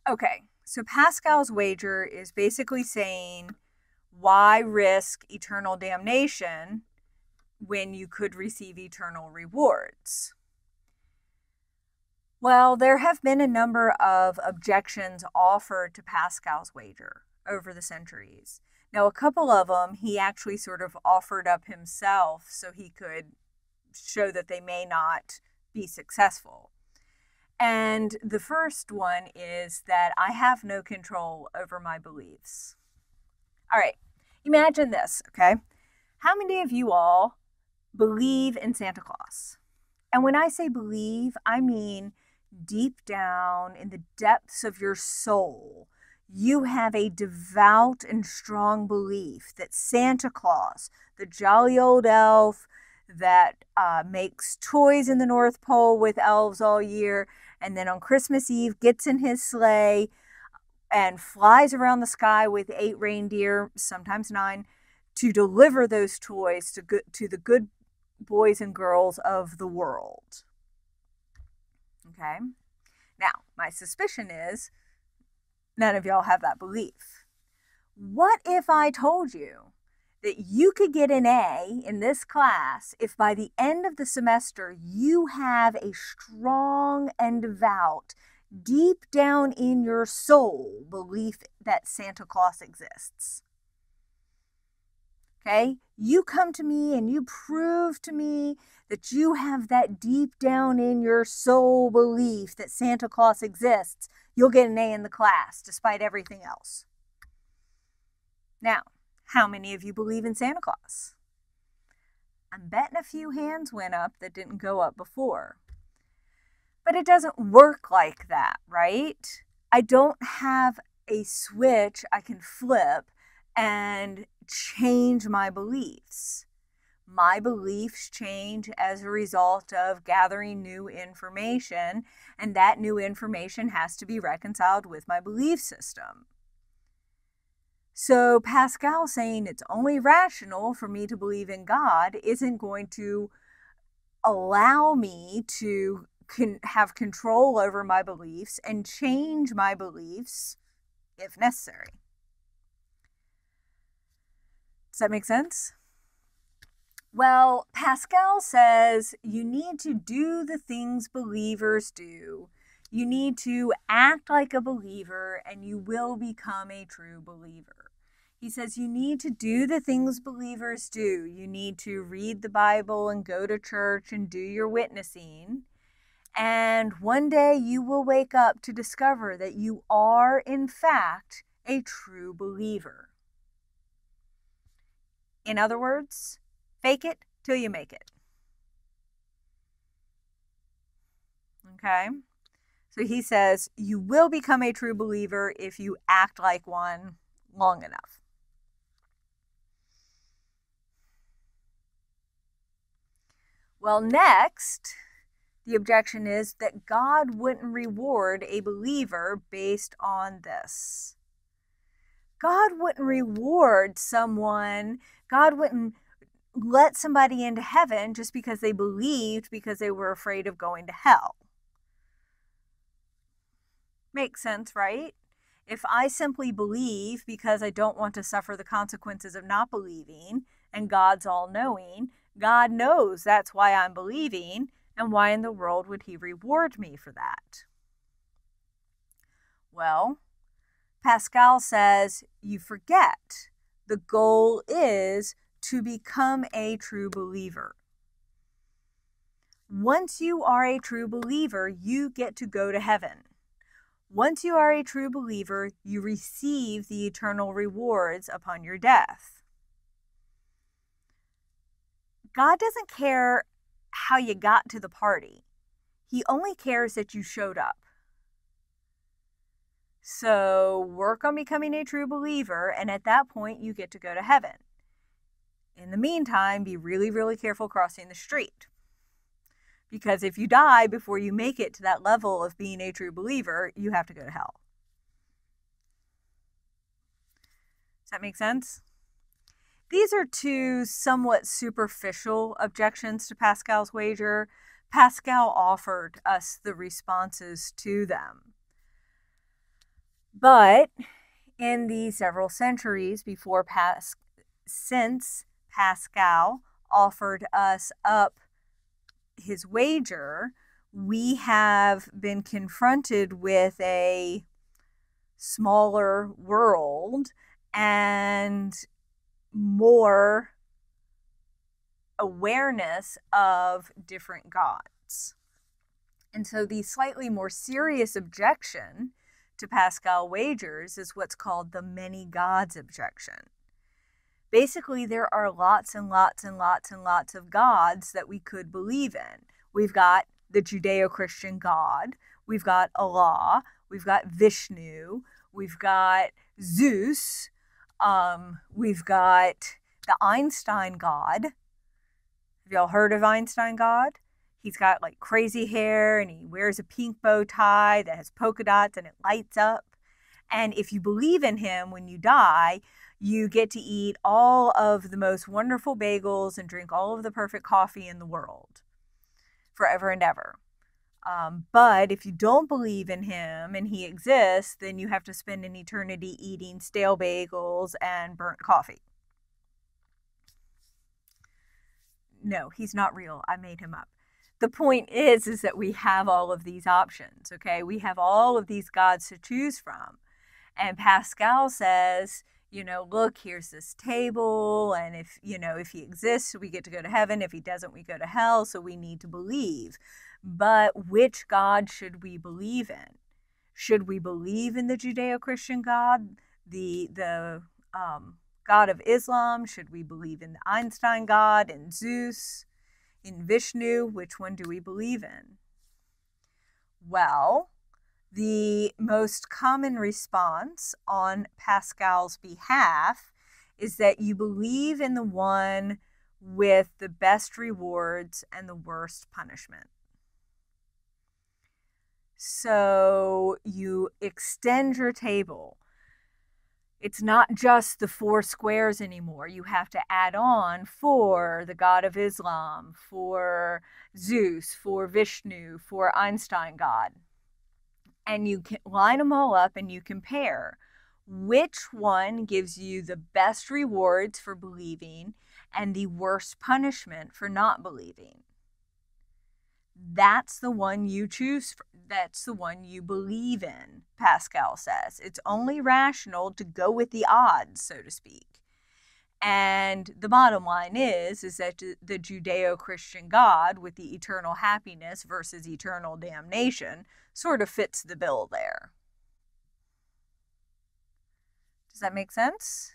Okay, so Pascal's wager is basically saying, why risk eternal damnation when you could receive eternal rewards? Well, there have been a number of objections offered to Pascal's wager over the centuries. Now, a couple of them he actually sort of offered up himself so he could show that they may not be successful. And the first one is that I have no control over my beliefs. All right, imagine this, okay? How many of you all believe in Santa Claus? And when I say believe, I mean deep down in the depths of your soul, you have a devout and strong belief that Santa Claus, the jolly old elf that makes toys in the North Pole with elves all year, and then on Christmas Eve gets in his sleigh and flies around the sky with 8 reindeer, sometimes 9, to deliver those toys to the good boys and girls of the world. Okay? Now, my suspicion is none of y'all have that belief. What if I told you that you could get an A in this class if by the end of the semester you have a strong and devout, deep down in your soul, belief that Santa Claus exists? Okay? You come to me and you prove to me that you have that deep down in your soul belief that Santa Claus exists. You'll get an A in the class despite everything else. Now, how many of you believe in Santa Claus? I'm betting a few hands went up that didn't go up before. But it doesn't work like that, right? I don't have a switch I can flip and change my beliefs. My beliefs change as a result of gathering new information, and that new information has to be reconciled with my belief system. So Pascal saying it's only rational for me to believe in God isn't going to allow me to have control over my beliefs and change my beliefs if necessary. Does that make sense? Well, Pascal says you need to do the things believers do. You need to act like a believer and you will become a true believer. He says you need to do the things believers do. You need to read the Bible and go to church and do your witnessing. And one day you will wake up to discover that you are, in fact, a true believer. In other words, fake it till you make it. Okay? So he says you will become a true believer if you act like one long enough. Well, next, the objection is that God wouldn't reward a believer based on this. God wouldn't reward someone. God wouldn't let somebody into heaven just because they believed because they were afraid of going to hell. Makes sense, right? If I simply believe because I don't want to suffer the consequences of not believing, and God's all-knowing, God knows that's why I'm believing, and why in the world would he reward me for that? Well, Pascal says you forget. The goal is to become a true believer. Once you are a true believer, you get to go to heaven. Once you are a true believer, you receive the eternal rewards upon your death. God doesn't care how you got to the party. He only cares that you showed up. So work on becoming a true believer, and at that point, you get to go to heaven. In the meantime, be really, really careful crossing the street. Because if you die before you make it to that level of being a true believer, you have to go to hell. Does that make sense? These are two somewhat superficial objections to Pascal's wager. Pascal offered us the responses to them. But in the several centuries before since Pascal offered us up his wager, we have been confronted with a smaller world and more awareness of different gods. And so the slightly more serious objection to Pascal wagers is what's called the many gods objection. Basically, there are lots and lots and lots and lots of gods that we could believe in. We've got the Judeo-Christian God, we've got Allah, we've got Vishnu, we've got Zeus, we've got the Einstein God. Have y'all heard of Einstein God? He's got like crazy hair and he wears a pink bow tie that has polka dots and it lights up. And if you believe in him when you die, you get to eat all of the most wonderful bagels and drink all of the perfect coffee in the world forever and ever. But if you don't believe in him and he exists, then you have to spend an eternity eating stale bagels and burnt coffee. No, he's not real. I made him up. The point is that we have all of these options, okay? We have all of these gods to choose from. And Pascal says, you know, look, here's this table, and if he exists, we get to go to heaven. If he doesn't, we go to hell, so we need to believe. But which God should we believe in? Should we believe in the Judeo-Christian God, the God of Islam? Should we believe in the Einstein God, in Zeus, in Vishnu? Which one do we believe in? Well, the most common response on Pascal's behalf is that you believe in the one with the best rewards and the worst punishment. So you extend your table. It's not just the 4 squares anymore. You have to add on for the God of Islam, for Zeus, for Vishnu, for Einstein God. And you can line them all up and you compare which one gives you the best rewards for believing and the worst punishment for not believing. That's the one you choose. That's the one you believe in, Pascal says. It's only rational to go with the odds, so to speak. And the bottom line is that the Judeo-Christian God with the eternal happiness versus eternal damnation sort of fits the bill there. Does that make sense?